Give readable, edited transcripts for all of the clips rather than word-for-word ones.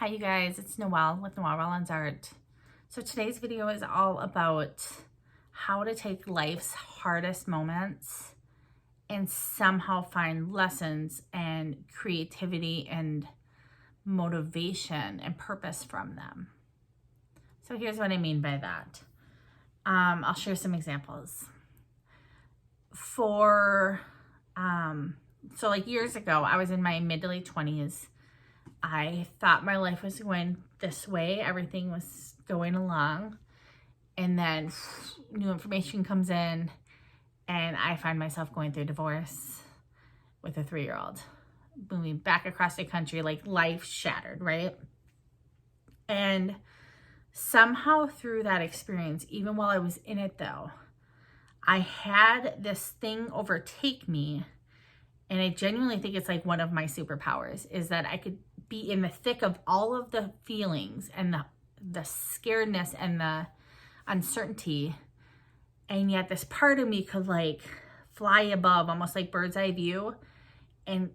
Hi you guys, it's Noelle with Noelle Rollins Art. So today's video is all about how to take life's hardest moments and somehow find lessons and creativity and motivation and purpose from them. So here's what I mean by that. I'll share some examples. So like years ago, I was in my mid to late 20s. I thought my life was going this way. Everything was going along. And then new information comes in and I find myself going through divorce with a 3-year-old. Moving back across the country, like life shattered, right? And somehow through that experience, even while I was in it though, I had this thing overtake me. And I genuinely think it's like one of my superpowers is that I could be in the thick of all of the feelings and the scaredness and the uncertainty. And yet this part of me could like fly above, almost like bird's eye view, and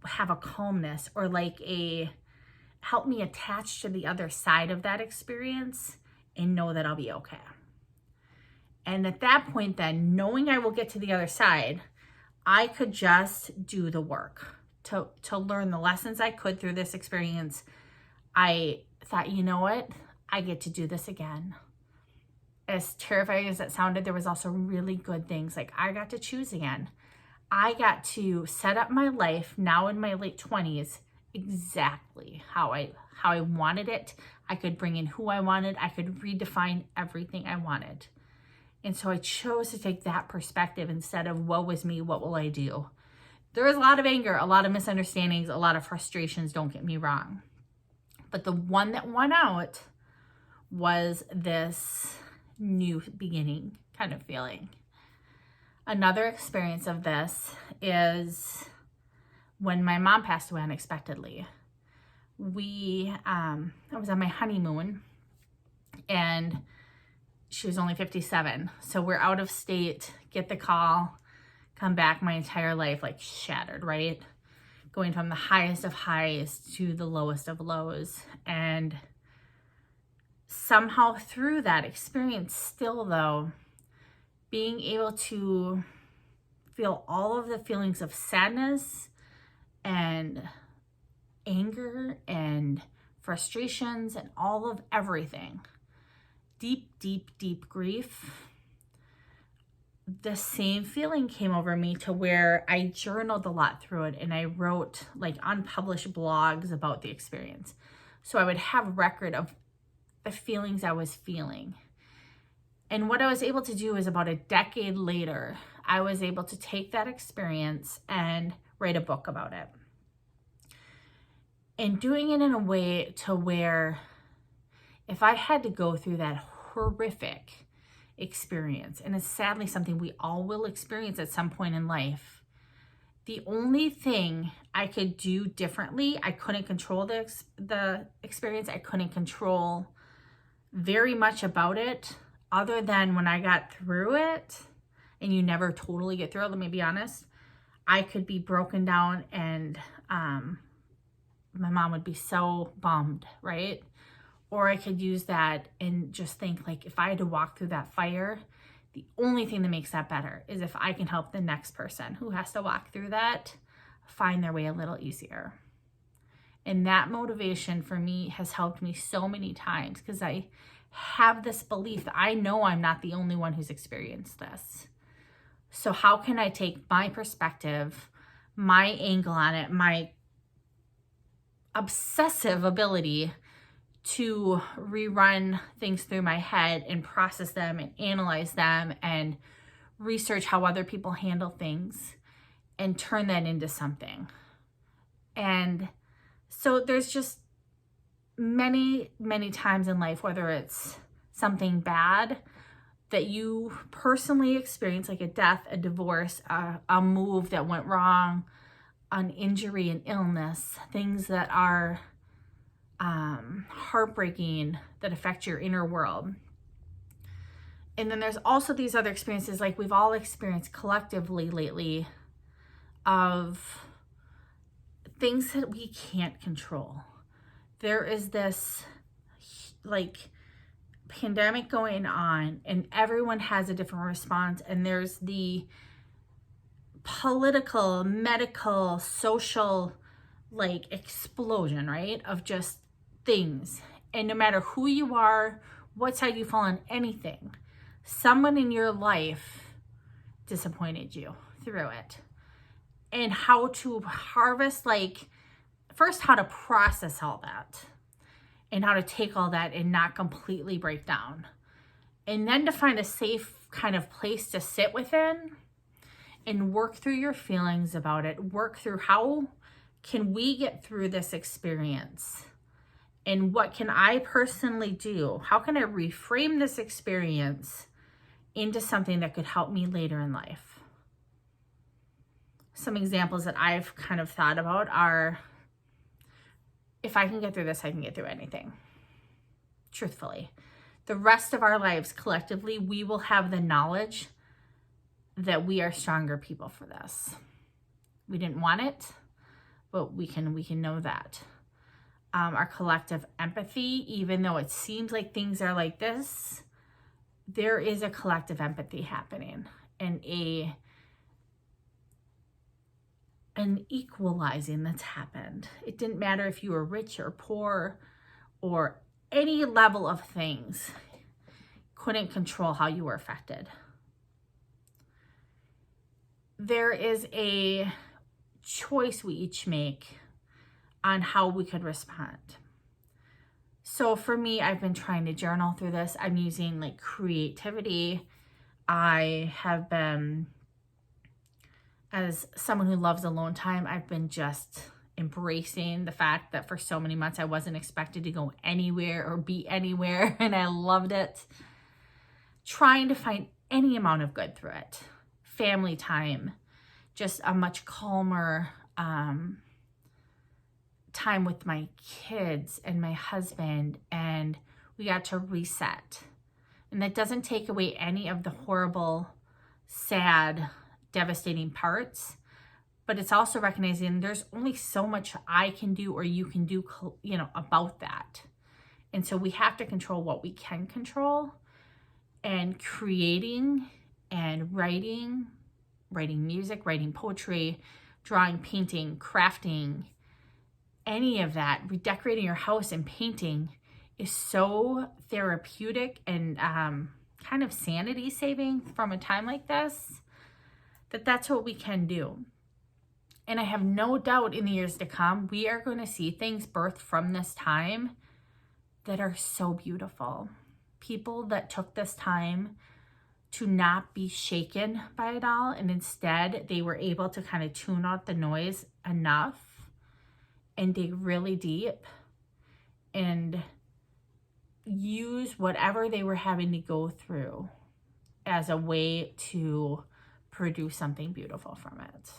have a calmness or like help me attach to the other side of that experience and know that I'll be okay. And at that point then, knowing I will get to the other side, I could just do the work to learn the lessons I could through this experience. I thought, you know what? I get to do this again. As terrifying as that sounded, there was also really good things. Like I got to choose again. I got to set up my life now in my late 20s exactly how I wanted it. I could bring in who I wanted. I could redefine everything I wanted. And so I chose to take that perspective instead of woe is me, what will I do? There was a lot of anger, a lot of misunderstandings, a lot of frustrations, don't get me wrong. But the one that won out was this new beginning kind of feeling. Another experience of this is when my mom passed away unexpectedly. I was on my honeymoon and she was only 57. So we're out of state, get the call, come back, my entire life like shattered, right? Going from the highest of highs to the lowest of lows. And somehow through that experience still though, being able to feel all of the feelings of sadness and anger and frustrations and all of everything. Deep grief, the same feeling came over me to where I journaled a lot through it and I wrote like unpublished blogs about the experience. So I would have record of the feelings I was feeling. And what I was able to do is about a decade later, I was able to take that experience and write a book about it. And doing it in a way to where if I had to go through that horrific experience, and it's sadly something we all will experience at some point in life, the only thing I could do differently, I couldn't control the experience. I couldn't control very much about it other than when I got through it, and you never totally get through it, let me be honest, I could be broken down and my mom would be so bummed, right? Or I could use that and just think like if I had to walk through that fire, the only thing that makes that better is if I can help the next person who has to walk through that find their way a little easier. And that motivation for me has helped me so many times because I have this belief that I know I'm not the only one who's experienced this. So how can I take my perspective, my angle on it, my obsessive ability to rerun things through my head and process them and analyze them and research how other people handle things and turn that into something. And so there's just many times in life, whether it's something bad that you personally experience, like a death, a divorce, a move that went wrong, an injury, an illness, things that are heartbreaking that affect your inner world. And then there's also these other experiences like we've all experienced collectively lately of things that we can't control, there is this like pandemic going on and everyone has a different response, and there's the political, medical, social like explosion, right, of just things. And no matter who you are, what side you fall on, anything, someone in your life disappointed you through it. And how to harvest, like, first how to process all that and how to take all that and not completely break down. And then to find a safe kind of place to sit within and work through your feelings about it. Work through how can we get through this experience? And what can I personally do? How can I reframe this experience into something that could help me later in life? Some examples that I've kind of thought about are, if I can get through this, I can get through anything. Truthfully. The rest of our lives collectively, we will have the knowledge that we are stronger people for this. We didn't want it, but we can know that. Our collective empathy, even though it seems like things are like this, there is a collective empathy happening and an equalizing that's happened. It didn't matter if you were rich or poor or any level of things. Couldn't control how you were affected. There is a choice we each make on how we could respond. So for me, I've been trying to journal through this. I'm using like creativity. I have been, as someone who loves alone time, I've been just embracing the fact that for so many months I wasn't expected to go anywhere or be anywhere, and I loved it. Trying to find any amount of good through it. Family time, just a much calmer time with my kids and my husband, and we got to reset. And that doesn't take away any of the horrible, sad, devastating parts, but it's also recognizing there's only so much I can do or you can do, about that. And so we have to control what we can control, and creating and writing music, writing poetry, drawing, painting, crafting, any of that, redecorating your house and painting is so therapeutic and kind of sanity saving from a time like this, that's what we can do. And I have no doubt in the years to come, we are going to see things birthed from this time that are so beautiful. People that took this time to not be shaken by it all, and instead they were able to kind of tune out the noise enough and dig really deep and use whatever they were having to go through as a way to produce something beautiful from it.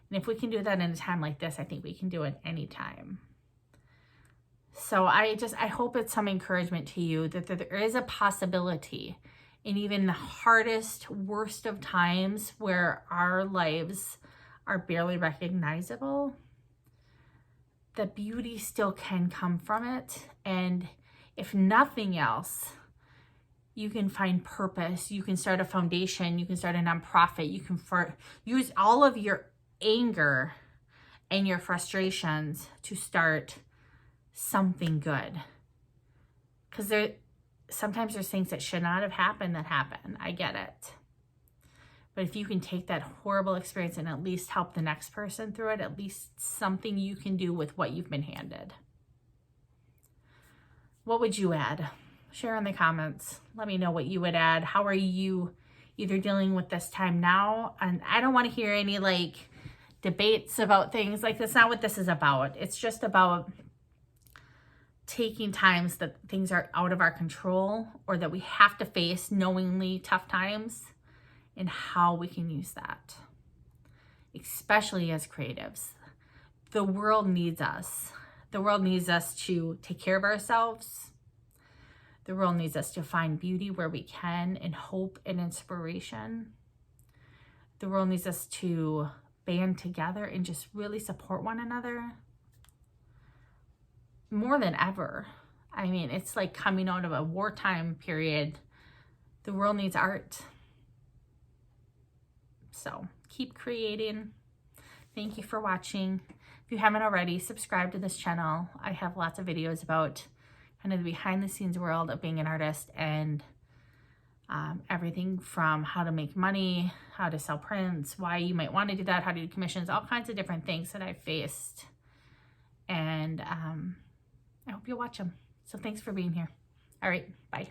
And if we can do that in a time like this, I think we can do it anytime. So I hope it's some encouragement to you that there is a possibility in even the hardest, worst of times where our lives are barely recognizable, the beauty still can come from it. And if nothing else, you can find purpose. You can start a foundation. You can start a nonprofit. You can use all of your anger and your frustrations to start something good. Because sometimes there's things that should not have happened that happen. I get it. But if you can take that horrible experience and at least help the next person through it, at least something you can do with what you've been handed. What would you add? Share in the comments. Let me know what you would add. How are you either dealing with this time now? And I don't want to hear any debates about things. That's not what this is about. It's just about taking times that things are out of our control or that we have to face knowingly tough times, and how we can use that, especially as creatives. The world needs us. The world needs us to take care of ourselves. The world needs us to find beauty where we can, and hope and inspiration. The world needs us to band together and just really support one another. more than ever. I mean, it's like coming out of a wartime period. The world needs art. So keep creating. Thank you for watching. If you haven't already, subscribe to this channel. I have lots of videos about kind of the behind the scenes world of being an artist, and everything from how to make money, how to sell prints, why you might want to do that, how to do commissions, all kinds of different things that I've faced. And I hope you'll watch them. So thanks for being here. All right, bye.